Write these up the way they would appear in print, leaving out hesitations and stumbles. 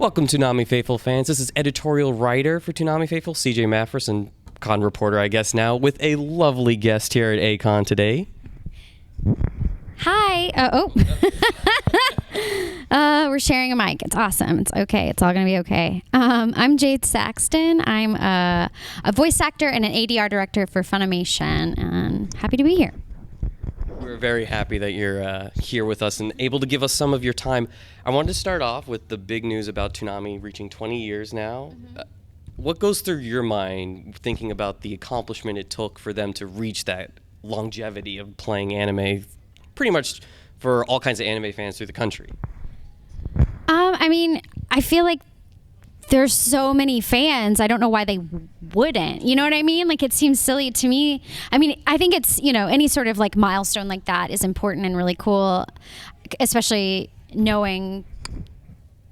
Welcome, Toonami Faithful fans. This is editorial writer for Toonami Faithful, CJ Maffris, and con reporter, I guess now, with a lovely guest here at A-Kon today. Hi. We're sharing a mic. It's awesome. It's okay. It's all going to be okay. I'm Jad Saxton. I'm a voice actor and an ADR director for Funimation, and happy to be here. We're very happy that you're here with us and able to give us some of your time. I wanted to start off with the big news about Toonami reaching 20 years now. Mm-hmm. What goes through your mind thinking about the accomplishment it took for them to reach that longevity of playing anime pretty much for all kinds of anime fans through the country? I mean, I feel like there's so many fans. I don't know why they wouldn't. You know what I mean? Like, it seems silly to me. I mean, I think it's, any sort of like milestone like that is important and really cool, especially knowing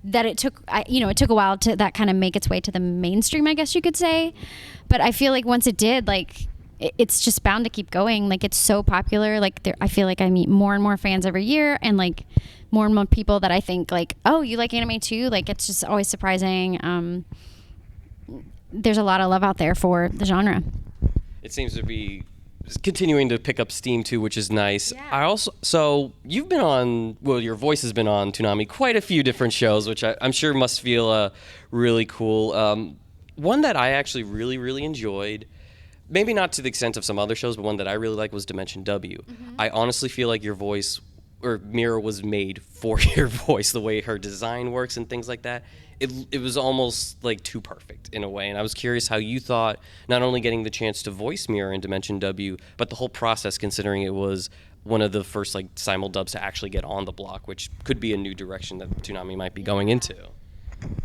that it took a while to that kind of make its way to the mainstream, I guess you could say. But I feel like once it did, like, it's just bound to keep going. Like, it's so popular. Like, I feel like I meet more and more fans every year, and like more and more people that I think like, oh, you like anime too? Like, it's just always surprising. There's a lot of love out there for the genre. It seems to be continuing to pick up steam too, which is nice. Yeah. So you've been on, your voice has been on Toonami quite a few different shows, which I'm sure must feel really cool. One that I actually really, really enjoyed, maybe not to the extent of some other shows, but one that I really like was Dimension W. Mm-hmm. I honestly feel like your voice, or Mira, was made for your voice, the way her design works and things like that. It was almost like too perfect in a way, and I was curious how you thought not only getting the chance to voice Mira in Dimension W, but the whole process, considering it was one of the first like SimulDubs to actually get on the block, which could be a new direction that Toonami might be going into.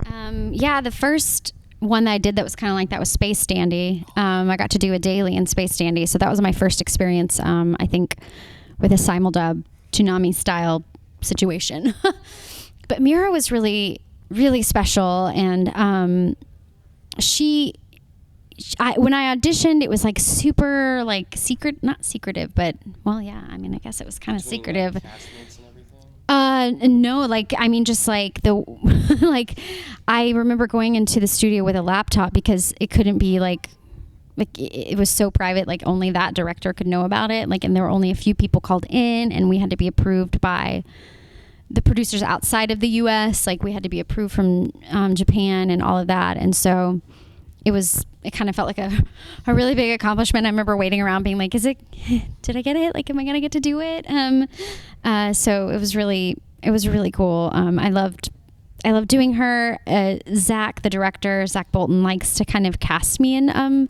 The first one that I did that was kind of like that was Space Dandy. I got to do a daily in Space Dandy, so that was my first experience, I think, with a SimulDub Toonami style situation. But Mira was really, really special, and when I auditioned, it was like super like not secretive, but I guess it was kind of secretive. Like, castmates and everything? No, like, I mean, just like like, I remember going into the studio with a laptop because it couldn't be like it was so private, like only that director could know about it. Like, and there were only a few people called in, and we had to be approved by the producers outside of the US. Like, we had to be approved from Japan and all of that. And so it kind of felt like a really big accomplishment. I remember waiting around being like, did I get it? Like, am I going to get to do it? So it was really cool. I loved doing her. Zach, the director, Zach Bolton, likes to kind of cast me in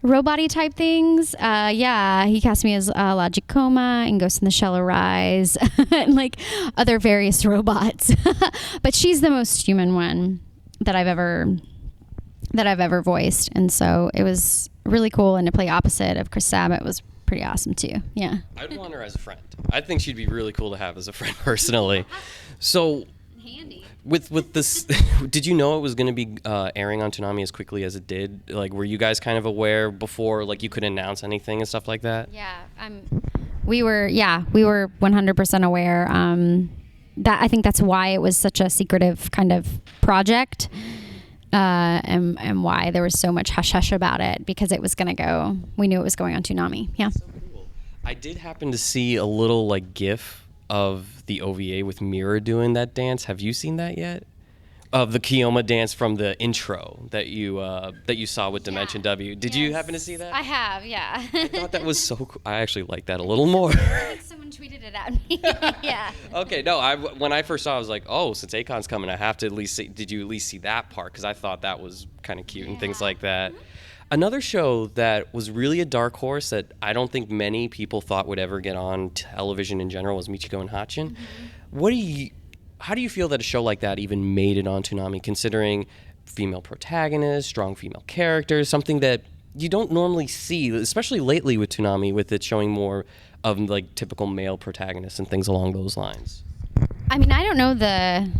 robot-y type things. He cast me as Logic Coma and Ghost in the Shell Arise and like other various robots. But she's the most human one that I've ever voiced, and so it was really cool. And to play opposite of Chris Sabat was pretty awesome too. Yeah, I'd want her as a friend. I think she'd be really cool to have as a friend personally. So handy. With this, did you know it was going to be airing on Toonami as quickly as it did? Like, were you guys kind of aware before, like, you could announce anything and stuff like that? Yeah, we were 100% aware. That I think that's why it was such a secretive kind of project, and why there was so much hush hush about it, because it was going to go. We knew it was going on Toonami. Yeah. So cool. I did happen to see a little like GIF of the OVA with Mira doing that dance. Have you seen that yet? Of the Kiyoma dance from the intro that you saw with Dimension W. Did you happen to see that? I have, yeah. I thought that was so cool. I actually liked that a little more. Someone tweeted it at me. Yeah. Okay, no, when I first saw it, I was like, oh, since A-Kon's coming, I have to at least see. Did you at least see that part? Because I thought that was kind of cute and things like that. Another show that was really a dark horse that I don't think many people thought would ever get on television in general was Michiko and Hatchin. Mm-hmm. How do you feel that a show like that even made it on Toonami, considering female protagonists, strong female characters, something that you don't normally see, especially lately with Toonami, with it showing more of like typical male protagonists and things along those lines? I mean, I don't know the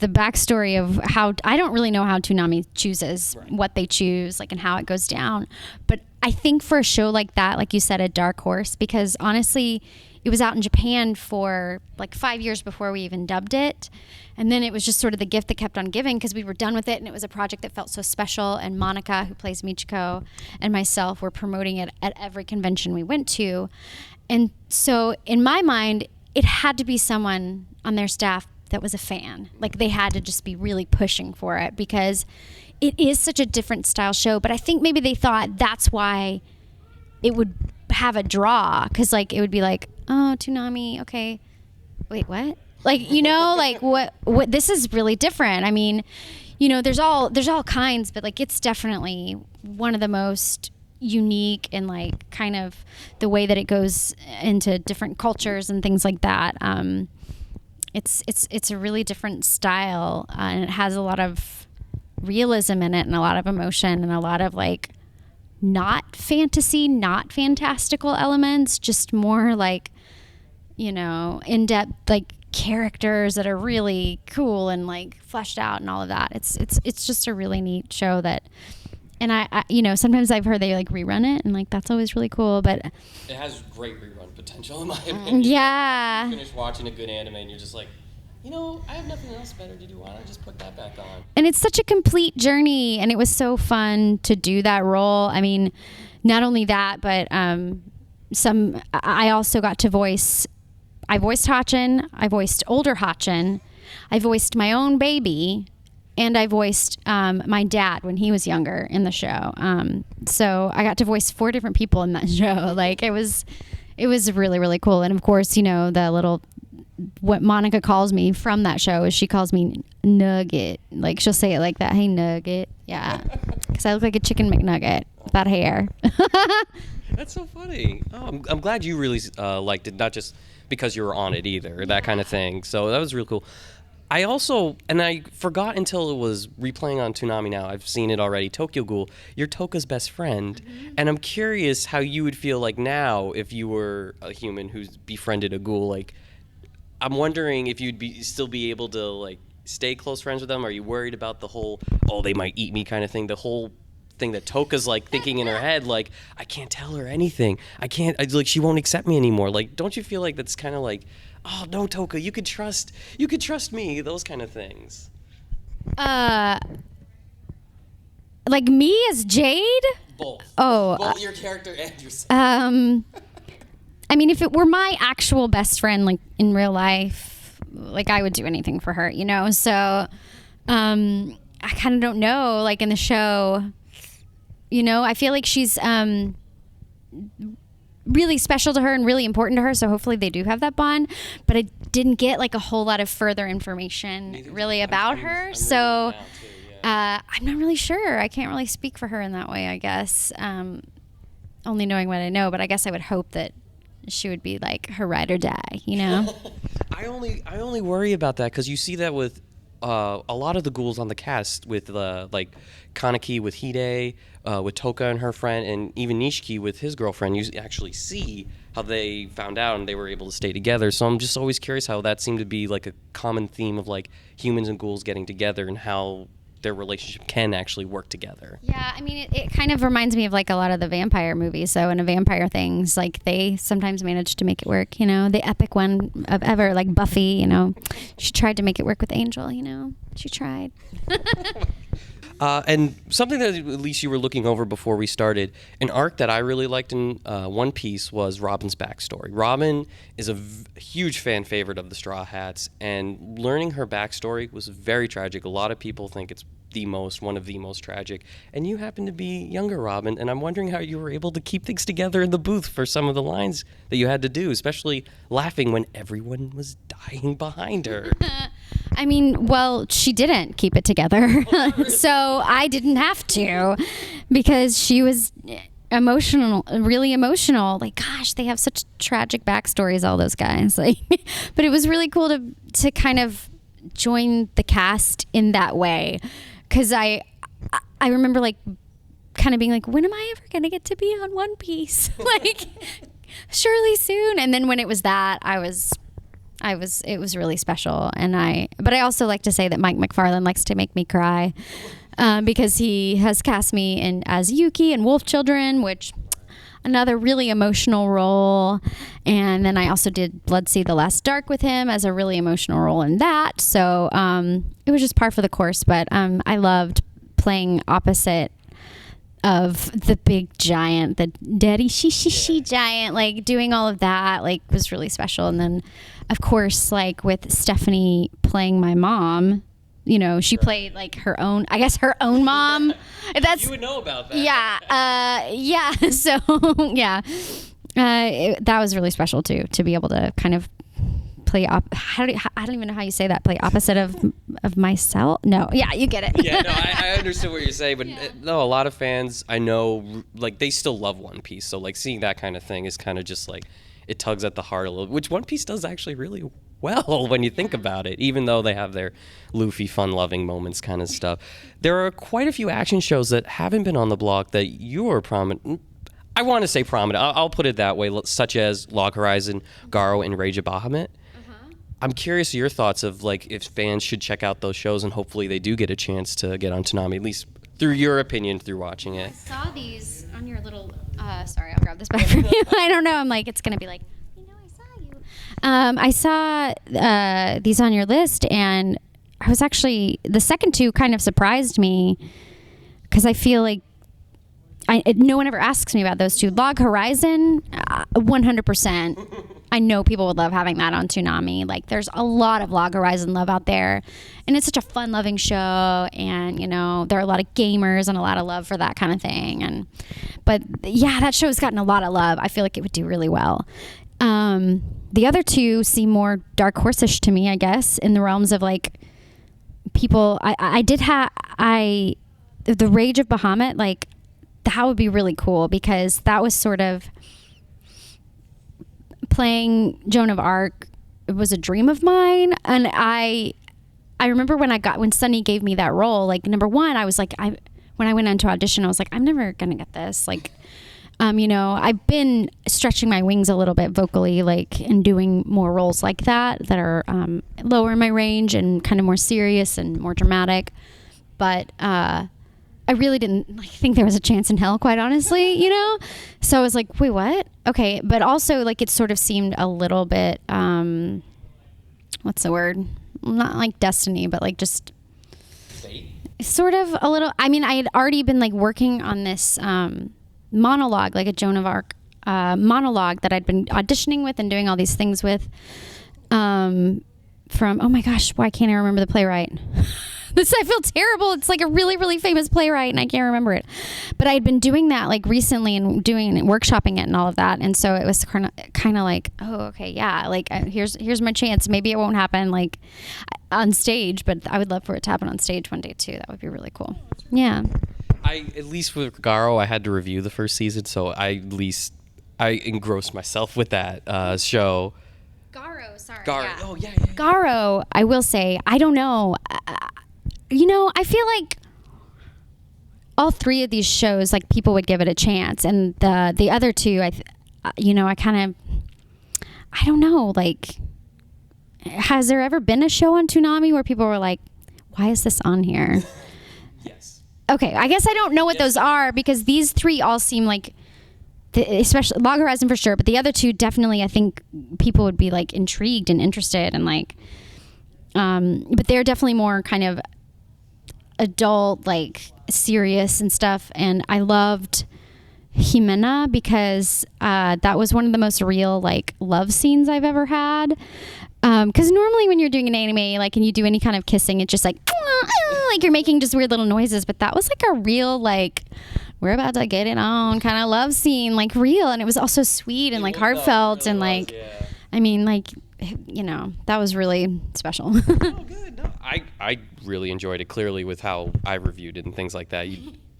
backstory of I don't really know how Toonami chooses what they choose, like, and how it goes down. But I think for a show like that, like you said, a dark horse, because honestly, it was out in Japan for like 5 years before we even dubbed it. And then it was just sort of the gift that kept on giving because we were done with it, and it was a project that felt so special. And Monica, who plays Michiko, and myself were promoting it at every convention we went to. And so in my mind, it had to be someone on their staff that was a fan. Like, they had to just be really pushing for it because it is such a different style show. But I think maybe they thought that's why it would have a draw, because like it would be like, oh, Toonami, okay, wait, what? Like, you know, like what this is really different. I mean, you know, there's all kinds, but like it's definitely one of the most unique, and like kind of the way that it goes into different cultures and things like that. It's a really different style, and it has a lot of realism in it, and a lot of emotion, and a lot of like not fantasy, not fantastical elements, just more like, you know, in-depth like characters that are really cool and like fleshed out and all of that. It's just a really neat show that, and I you know, sometimes I've heard they like rerun it, and like that's always really cool. But it has great rerun potential in my opinion. Yeah. You finish watching a good anime and you're just like, you know, I have nothing else better to do. Why don't I just put that back on? And it's such a complete journey, and it was so fun to do that role. I mean, not only that, but I also got to voice. I voiced Hachin. I voiced older Hachin. I voiced my own baby, and I voiced my dad when he was younger in the show. So I got to voice 4 different people in that show. Like it was really, really cool. And of course, you know, what Monica calls me from that show is she calls me Nugget. Like she'll say it like that. Hey, Nugget. Yeah. Because I look like a chicken McNugget without hair. That's so funny. Oh, I'm glad you really liked it, not just because you were on it either, that kind of thing. So that was real cool. I also, and I forgot until it was replaying on Toonami now, I've seen it already, Tokyo Ghoul, you're Toka's best friend. Mm-hmm. And I'm curious how you would feel like now if you were a human who's befriended a ghoul. Like, I'm wondering if you'd still be able to like stay close friends with them. Are you worried about the whole, oh, they might eat me kind of thing? The whole thing that Toka's like thinking in her head, like, I can't tell her anything. Like, she won't accept me anymore. Like, don't you feel like that's kind of like, oh no, Toka, you could trust me, those kind of things? Like me as Jade? Both. Oh. Both your character and yourself. I mean, if it were my actual best friend, like in real life, like I would do anything for her, you know? So, I kind of don't know, like in the show, you know, I feel like she's, really special to her and really important to her. So hopefully they do have that bond, but I didn't get like a whole lot of further information really about her. So, I'm not really sure. I can't really speak for her in that way, I guess. Only knowing what I know, but I guess I would hope that she would be like her ride or die, you know? I only worry about that because you see that with a lot of the ghouls on the cast, with like Kaneki with Hide, with Toka and her friend, and even Nishiki with his girlfriend. You actually see how they found out and they were able to stay together. So I'm just always curious how that seemed to be like a common theme of like humans and ghouls getting together and how their relationship can actually work together. Yeah, I mean, it kind of reminds me of like a lot of the vampire movies. So in a vampire things, like they sometimes manage to make it work, you know, the epic one of ever, like Buffy, you know, she tried to make it work with Angel, you know, she tried. And something that at least you were looking over before we started, an arc that I really liked in One Piece was Robin's backstory. Robin is a huge fan favorite of the Straw Hats, and learning her backstory was very tragic. A lot of people think it's one of the most tragic. And you happen to be younger Robin, and I'm wondering how you were able to keep things together in the booth for some of the lines that you had to do, especially laughing when everyone was dying behind her. I mean, well, she didn't keep it together, so I didn't have to, because she was emotional, really emotional. Like, gosh, they have such tragic backstories, all those guys. Like, but it was really cool to kind of join the cast in that way, because I remember like kind of being like, when am I ever gonna get to be on One Piece? Like, surely soon. And then when it was that, it was really special. But I also like to say that Mike McFarlane likes to make me cry, because he has cast me as Yuki and Wolf Children, which another really emotional role. And then I also did Bloodseed: The Last Dark with him as a really emotional role in that. So it was just par for the course. But I loved playing opposite of the big giant, the daddy she giant, like doing all of that, like was really special. And then of course, like with Stephanie playing my mom, you know, she played like her own mom. That's, you would know about that. Yeah. So yeah, that was really special too, to be able to kind of play I don't even know how you say that. Play opposite of myself. No, yeah, you get it. Yeah, no, I understood what you're saying, but no, a lot of fans I know, like, they still love One Piece. So like seeing that kind of thing is kind of just like, it tugs at the heart a little, which One Piece does actually really well when you think about it, even though they have their Luffy fun-loving moments kind of stuff. There are quite a few action shows that haven't been on the block that you are prominent. I want to say prominent. I'll put it that way, such as Log Horizon, Garo, and Rage of Bahamut. I'm curious your thoughts of like if fans should check out those shows, and hopefully they do get a chance to get on Toonami, at least through your opinion through watching it. I saw these on your little. Sorry, I'll grab this back from you. I don't know. I'm like, it's gonna be like, I saw you. I saw these on your list, and I was actually, the second two kind of surprised me because I feel like no one ever asks me about those two. Log Horizon, 100%. I know people would love having that on Toonami. Like, there's a lot of Log Horizon love out there, and it's such a fun-loving show. And you know, there are a lot of gamers and a lot of love for that kind of thing. But yeah, that show's gotten a lot of love. I feel like it would do really well. The other two seem more dark horse-ish to me, I guess, in the realms of like people. The Rage of Bahamut, like, that would be really cool because that was sort of playing Joan of Arc. It was a dream of mine, and I remember when Sunny gave me that role. Like, number one, I was like, when I went into audition, I was like, I'm never gonna get this. Like, you know, I've been stretching my wings a little bit vocally, like, and doing more roles like that are lower in my range and kind of more serious and more dramatic. But I really didn't think there was a chance in hell, quite honestly, you know? So I was like, wait, what? Okay. But also, like, it sort of seemed a little bit, what's the word? Not like destiny, but like just Fate? Sort of a little. I mean, I had already been like working on this monologue, like a Joan of Arc monologue that I'd been auditioning with and doing all these things with from, oh my gosh, why can't I remember the playwright? I feel terrible. It's like a really, really famous playwright, and I can't remember it. But I had been doing that like recently and workshopping it and all of that, and so it was kind of like, oh, okay, yeah, like here's my chance. Maybe it won't happen like on stage, but I would love for it to happen on stage one day too. That would be really cool. Yeah. At least with Garo, I had to review the first season, so I engrossed myself with that show. Garo, sorry. Garo. Yeah. Oh yeah. Garo, I will say, I don't know. You know, I feel like all three of these shows, like, people would give it a chance, and the other two, I don't know, like, has there ever been a show on Toonami where people were like, why is this on here? Yes. Okay, I guess I don't know what those are, because these three all seem like, especially Log Horizon for sure, but the other two definitely, I think people would be like intrigued and interested, and like, but they're definitely more kind of adult, like serious and stuff. And I loved Jimena because that was one of the most real like love scenes I've ever had. Because normally when you're doing an anime, like, and you do any kind of kissing, it's just like you're making just weird little noises. But that was like a real, like, we're about to get it on kind of love scene, like real. And it was also sweet and like heartfelt and like, yeah. I mean, like, you know, that was really special. Oh, good. No, I really enjoyed it, clearly, with how I reviewed it and things like that.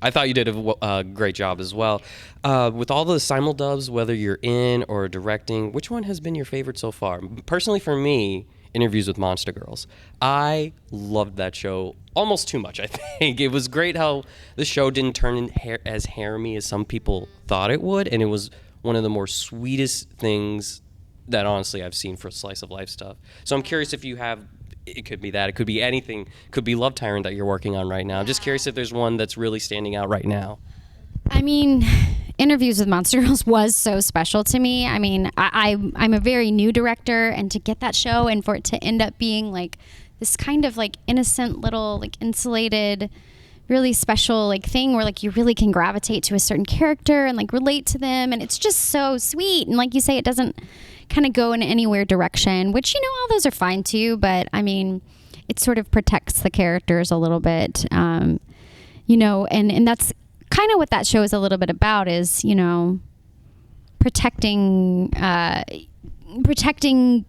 I thought you did a great job as well. With all the SimulDubs, whether you're in or directing, which one has been your favorite so far? Personally, for me, Interviews with Monster Girls. I loved that show almost too much, I think. It was great how the show didn't turn in as harem-y as some people thought it would, and it was one of the more sweetest things that honestly I've seen for slice of life stuff. So I'm curious if you have, it could be that, it could be anything, it could be Love Tyrant that you're working on right now. I'm just curious if there's one that's really standing out right now. I mean, Interviews with Monster Girls was so special to me. I mean, I'm a very new director, and to get that show and for it to end up being like this kind of like innocent little like insulated, really special like thing where like you really can gravitate to a certain character and like relate to them, and it's just so sweet. And like you say, it doesn't kind of go in any weird direction, which, you know, all those are fine too, but I mean, it sort of protects the characters a little bit, you know, and that's kind of what that show is a little bit about, is, you know, protecting,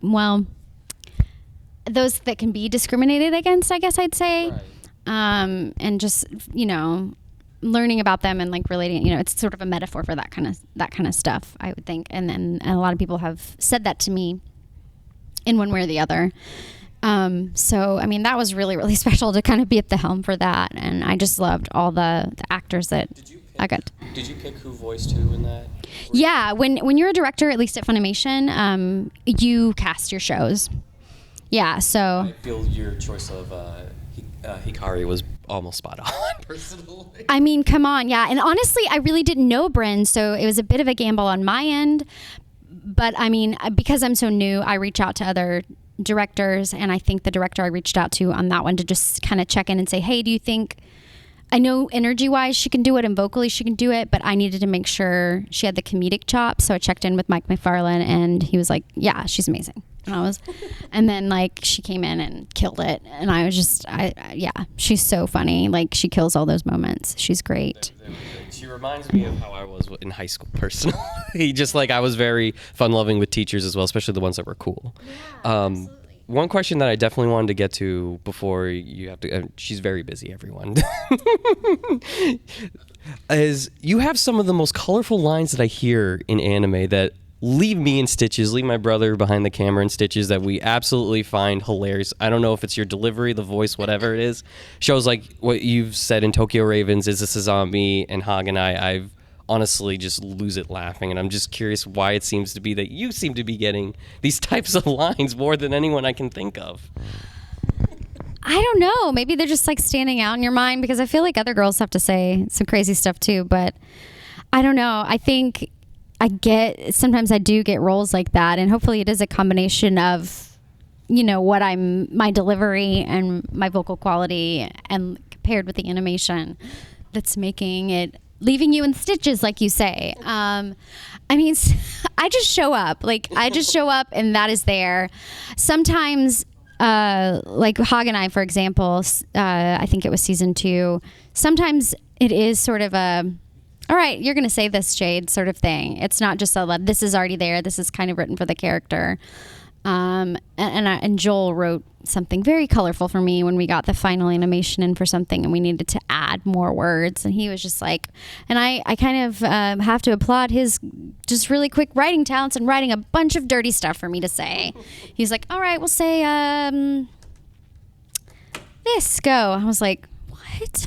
well, those that can be discriminated against, I guess I'd say. Right. And just, you know, learning about them and like relating, you know, it's sort of a metaphor for that kind of stuff, I would think. And then a lot of people have said that to me in one way or the other. So, I mean, that was really, really special to kind of be at the helm for that. And I just loved all the actors that I got. Did you pick who voiced who in that? Yeah. When you're a director, at least at Funimation, you cast your shows. Yeah. So I feel your choice of Hikari was almost spot on, personally. I mean, come on. Yeah. And honestly, I really didn't know Bryn, so it was a bit of a gamble on my end. But I mean, because I'm so new, I reach out to other directors, and I think the director I reached out to on that one to just kind of check in and say, hey, do you think, I know energy wise she can do it and vocally she can do it, but I needed to make sure she had the comedic chops. So I checked in with Mike McFarlane, and he was like, yeah, she's amazing. And then like she came in and killed it, and I was just, yeah, she's so funny. Like, she kills all those moments. She's great. She reminds me of how I was in high school, personally. Just like I was very fun-loving with teachers as well, especially the ones that were cool. Yeah, one question that I definitely wanted to get to before you have to, she's very busy, everyone, is you have some of the most colorful lines that I hear in anime that leave me in stitches, leave my brother behind the camera in stitches, that we absolutely find hilarious. I don't know if it's your delivery, the voice, whatever it is. Shows like what you've said in Tokyo Ravens, Is This a Zombie, and Haganai, I've honestly just lose it laughing, and I'm just curious why it seems to be that you seem to be getting these types of lines more than anyone I can think of. I don't know. Maybe they're just like standing out in your mind, because I feel like other girls have to say some crazy stuff too, but I don't know. I think sometimes I do get roles like that, and hopefully it is a combination of, you know, my delivery and my vocal quality, and compared with the animation that's making it, leaving you in stitches, like you say. I mean, I just show up, and that is there. Sometimes, like Hog and I, for example, I think it was season 2, sometimes it is sort of a, all right, you're going to say this, Jade, sort of thing. It's not just this is already there. This is kind of written for the character. And Joel wrote something very colorful for me when we got the final animation in for something, and we needed to add more words. And he was just like, and I kind of have to applaud his just really quick writing talents and writing a bunch of dirty stuff for me to say. He's like, all right, we'll say this, go. I was like, what?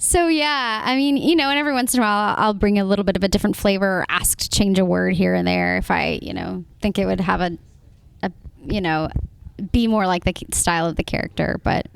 So yeah, I mean, you know, and every once in a while I'll bring a little bit of a different flavor or ask to change a word here and there if I, you know, think it would have a you know, be more like the style of the character. But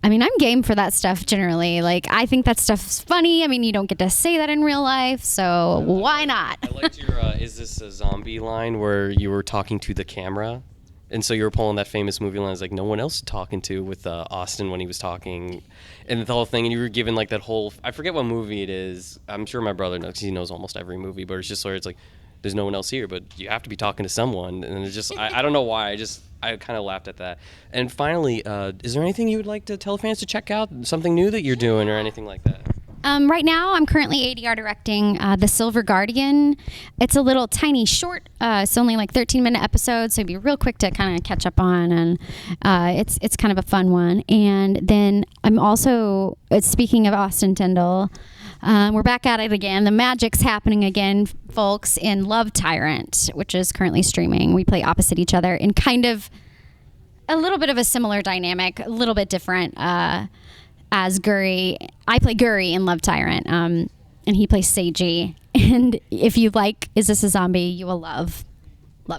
I mean, I'm game for that stuff generally. Like, I think that stuff's funny. I mean, you don't get to say that in real life, so why not? I liked your Is This a Zombie line where you were talking to the camera. And so you were pulling that famous movie line, like no one else talking to, with Austin when he was talking, and the whole thing. And you were given like that whole, I forget what movie it is. I'm sure my brother knows, 'cause he knows almost every movie. But it's just sort of, it's like, there's no one else here, but you have to be talking to someone. And it's just, I don't know why. I kind of laughed at that. And finally, is there anything you would like to tell fans to check out? Something new that you're doing or anything like that? Right now, I'm currently ADR directing The Silver Guardian. It's a little tiny short. It's only like 13-minute episodes, so it'd be real quick to kind of catch up on, and it's kind of a fun one. And then I'm also, speaking of Austin Tyndall, we're back at it again. The magic's happening again, folks, in Love Tyrant, which is currently streaming. We play opposite each other in kind of a little bit of a similar dynamic, a little bit different. As Guri, I play Guri in Love Tyrant, and he plays Seiji. And if you like Is This a Zombie, you will love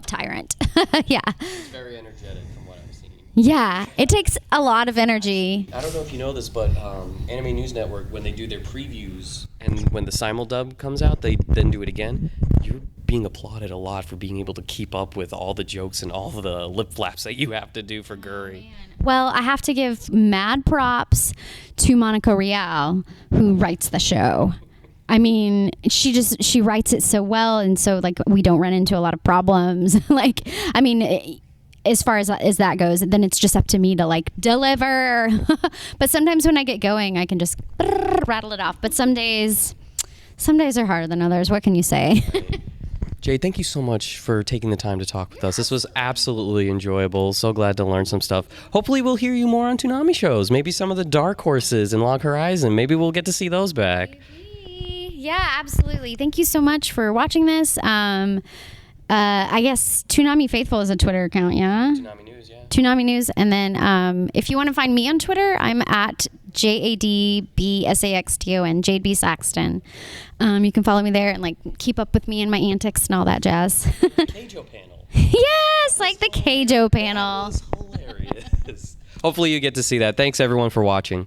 Tyrant. Yeah. It's very energetic from what I've seen. Yeah, it takes a lot of energy. I don't know if you know this, but Anime News Network, when they do their previews and when the SimulDub comes out, they then do it again. You're being applauded a lot for being able to keep up with all the jokes and all the lip flaps that you have to do for Guri. Well, I have to give mad props to Monica Rial, who writes the show. I mean, she writes it so well, and so like we don't run into a lot of problems. Like, I mean, as far as that goes, then it's just up to me to like deliver. But sometimes when I get going, I can just rattle it off. But some days are harder than others. What can you say? Jade, thank you so much for taking the time to talk with us. This was absolutely enjoyable. So glad to learn some stuff. Hopefully we'll hear you more on Toonami shows. Maybe some of the Dark Horses and Log Horizon. Maybe we'll get to see those back. Yeah, absolutely. Thank you so much for watching this. I guess Toonami Faithful is a Twitter account, yeah? Toonami News, yeah. Toonami News. And then if you want to find me on Twitter, I'm at JADBSAXTON, Jade B. Saxton. You can follow me there and like keep up with me and my antics and all that jazz. Keijo panel. Yes, like the Keijo panel. That was hilarious. Hopefully you get to see that. Thanks everyone for watching.